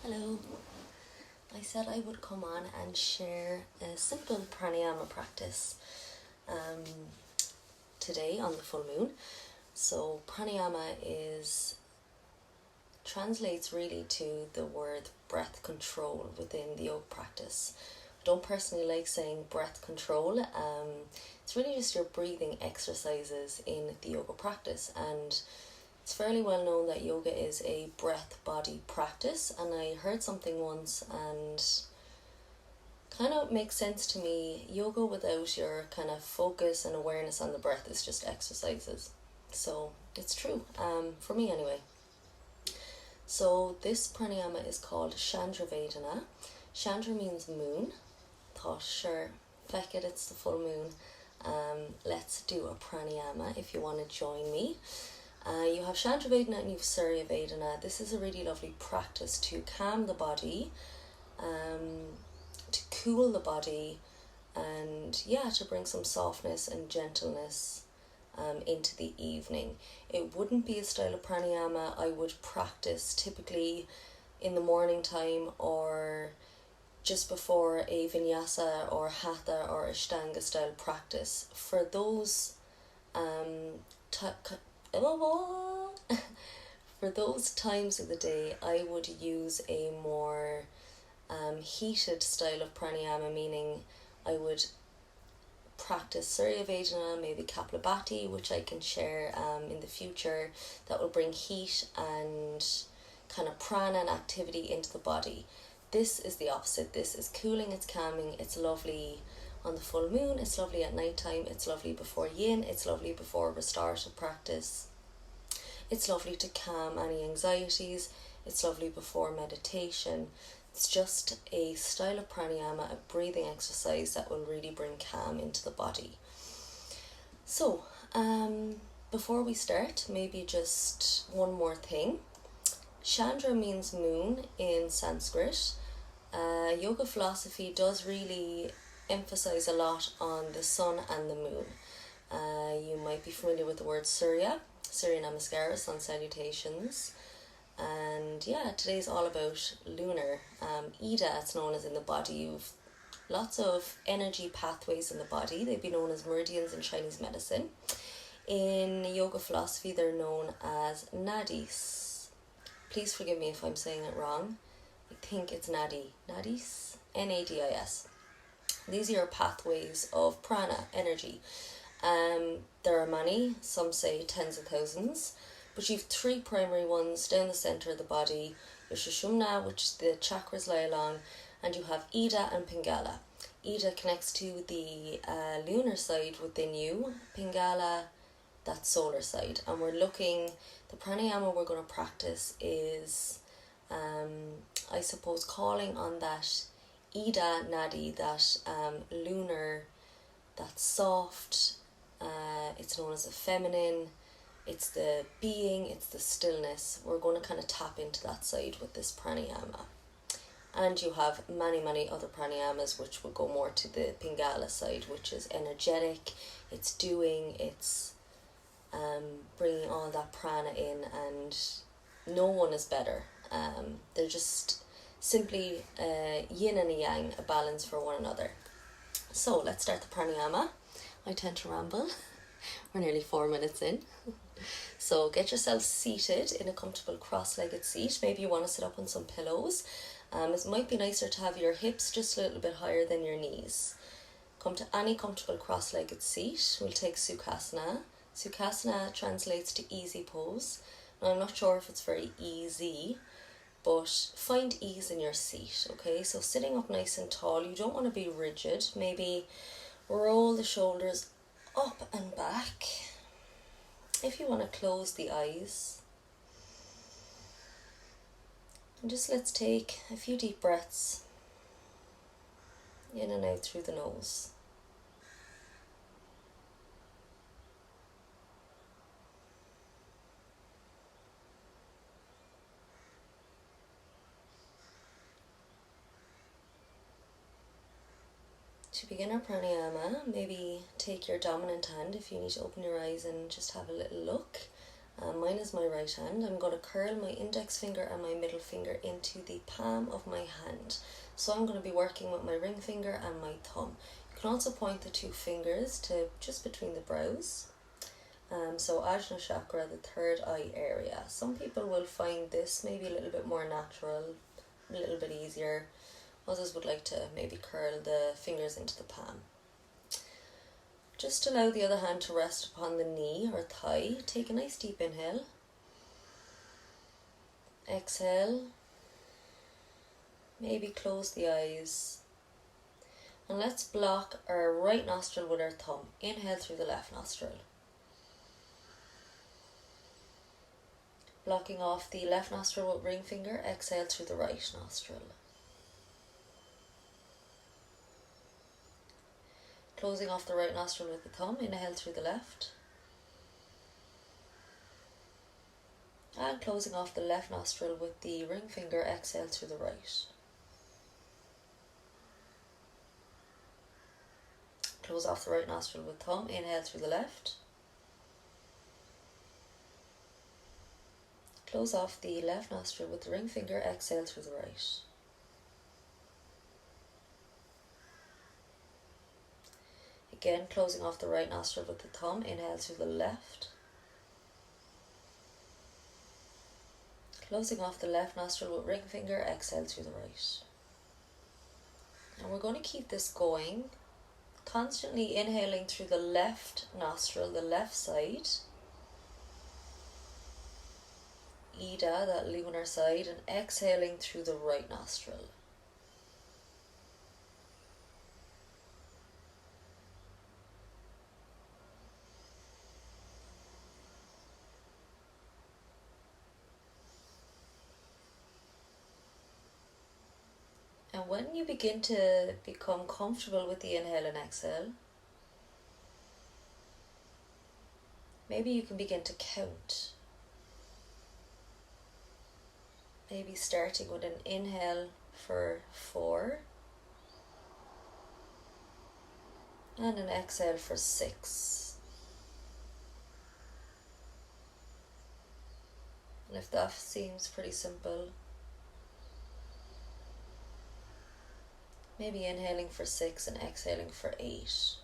Hello. I said I would come on and share a simple pranayama practice today on the full moon. So pranayama translates really to the word breath control within the yoga practice. I don't personally like saying breath control. It's really just your breathing exercises in the yoga practice, and it's fairly well known that yoga is a breath body practice, and I heard something once and kind of makes sense to me. Yoga without your kind of focus and awareness on the breath is just exercises. So it's true, for me anyway. So this pranayama is called Chandra Bhedana. Chandra means moon. Thought, sure, feck it, it's the full moon. Let's do a pranayama if you want to join me. You have Chandra Bhedana and you have Surya Bhedana. This is a really lovely practice to calm the body, to cool the body, and to bring some softness and gentleness into the evening. It wouldn't be a style of pranayama I would practice typically in the morning time or just before a vinyasa or hatha or ashtanga style practice. For those for those times of the day, I would use a more heated style of pranayama, meaning I would practice Surya Vedana, maybe Kapalabhati, which I can share in the future, that will bring heat and kind of prana and activity into the body. This is the opposite. This is cooling, it's calming, it's lovely on the full moon, it's lovely at night time, it's lovely before yin, it's lovely before restorative practice, it's lovely to calm any anxieties, it's lovely before meditation. It's just a style of pranayama, a breathing exercise that will really bring calm into the body. So, before we start, maybe just one more thing. Chandra means moon in Sanskrit. Yoga philosophy does really emphasize a lot on the sun and the moon. You might be familiar with the word Surya Namaskara, sun salutations. And today's all about lunar. Ida, it's known as in the body. You've lots of energy pathways in the body. They'd be known as meridians in Chinese medicine. In yoga philosophy, they're known as nadis. Please forgive me if I'm saying it wrong. I think it's nadis, Nadis. These are your pathways of prana, energy. There are many, some say tens of thousands, but you've three primary ones down the centre of the body. Your Sushumna, which the chakras lie along, and you have Ida and Pingala. Ida connects to the lunar side within you, Pingala, that solar side. And the pranayama we're going to practice is, I suppose, calling on that Ida Nadi, that lunar, that soft, it's known as a feminine, it's the being, it's the stillness. We're going to kind of tap into that side with this pranayama. And you have many, many other pranayamas which will go more to the Pingala side, which is energetic, it's doing, it's bringing all that prana in, and no one is better. They're just simply yin and yang, a balance for one another. So let's start the pranayama. I tend to ramble. We're nearly 4 minutes in. So get yourself seated in a comfortable cross-legged seat. Maybe you want to sit up on some pillows. It might be nicer to have your hips just a little bit higher than your knees. Come to any comfortable cross-legged seat. We'll take Sukhasana. Sukhasana translates to easy pose. Now, I'm not sure if it's very easy, but find ease in your seat, okay? So sitting up nice and tall, you don't want to be rigid. Maybe roll the shoulders up and back. If you want to close the eyes. And just let's take a few deep breaths in and out through the nose. To begin our pranayama, maybe take your dominant hand if you need to open your eyes and just have a little look. Mine is my right hand. I'm going to curl my index finger and my middle finger into the palm of my hand. So I'm going to be working with my ring finger and my thumb. You can also point the 2 fingers to just between the brows. So Ajna chakra, the third eye area. Some people will find this maybe a little bit more natural, a little bit easier. Others would like to maybe curl the fingers into the palm. Just allow the other hand to rest upon the knee or thigh. Take a nice deep inhale. Exhale. Maybe close the eyes. And let's block our right nostril with our thumb. Inhale through the left nostril. Blocking off the left nostril with ring finger. Exhale through the right nostril. Closing off the right nostril with the thumb, inhale through the left. And closing off the left nostril with the ring finger, exhale through the right. Close off the right nostril with thumb, inhale through the left. Close off the left nostril with the ring finger, exhale through the right. Again, closing off the right nostril with the thumb, inhale through the left. Closing off the left nostril with ring finger, exhale through the right. And we're going to keep this going, constantly inhaling through the left nostril, the left side. Ida, that lunar side, and exhaling through the right nostril. And when you begin to become comfortable with the inhale and exhale, maybe you can begin to count. Maybe starting with an inhale for 4 and an exhale for 6. And if that seems pretty simple, maybe inhaling for 6 and exhaling for 8.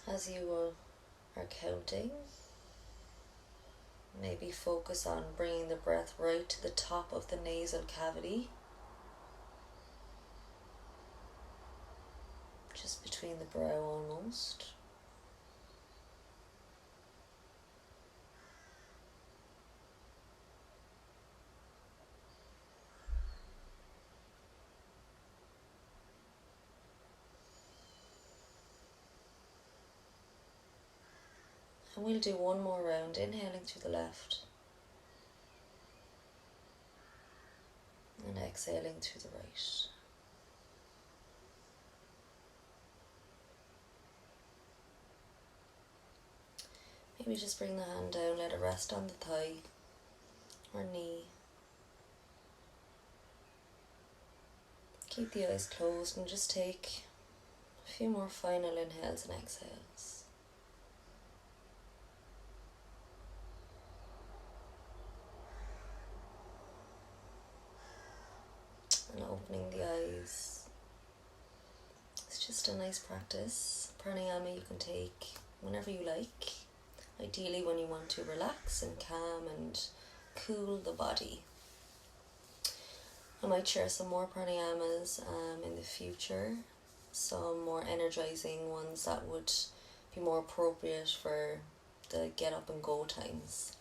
As you are counting, maybe focus on bringing the breath right to the top of the nasal cavity, just between the brow almost. And we'll do one more round, inhaling through the left and exhaling through the right. Maybe just bring the hand down, let it rest on the thigh or knee. Keep the eyes closed and just take a few more final inhales and exhales. And opening the eyes. It's just a nice practice. Pranayama you can take whenever you like. Ideally when you want to relax and calm and cool the body. I might share some more pranayamas in the future. Some more energizing ones that would be more appropriate for the get up and go times.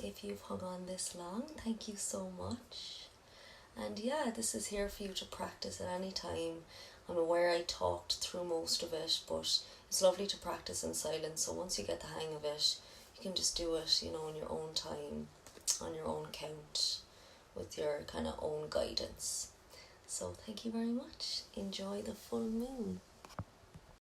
If you've hung on this long, thank you so much. And yeah, this is here for you to practice at any time. I'm aware I talked through most of it, but it's lovely to practice in silence. So once you get the hang of it, you can just do it, in your own time, on your own count, with your kind of own guidance. So thank you very much. Enjoy the full moon.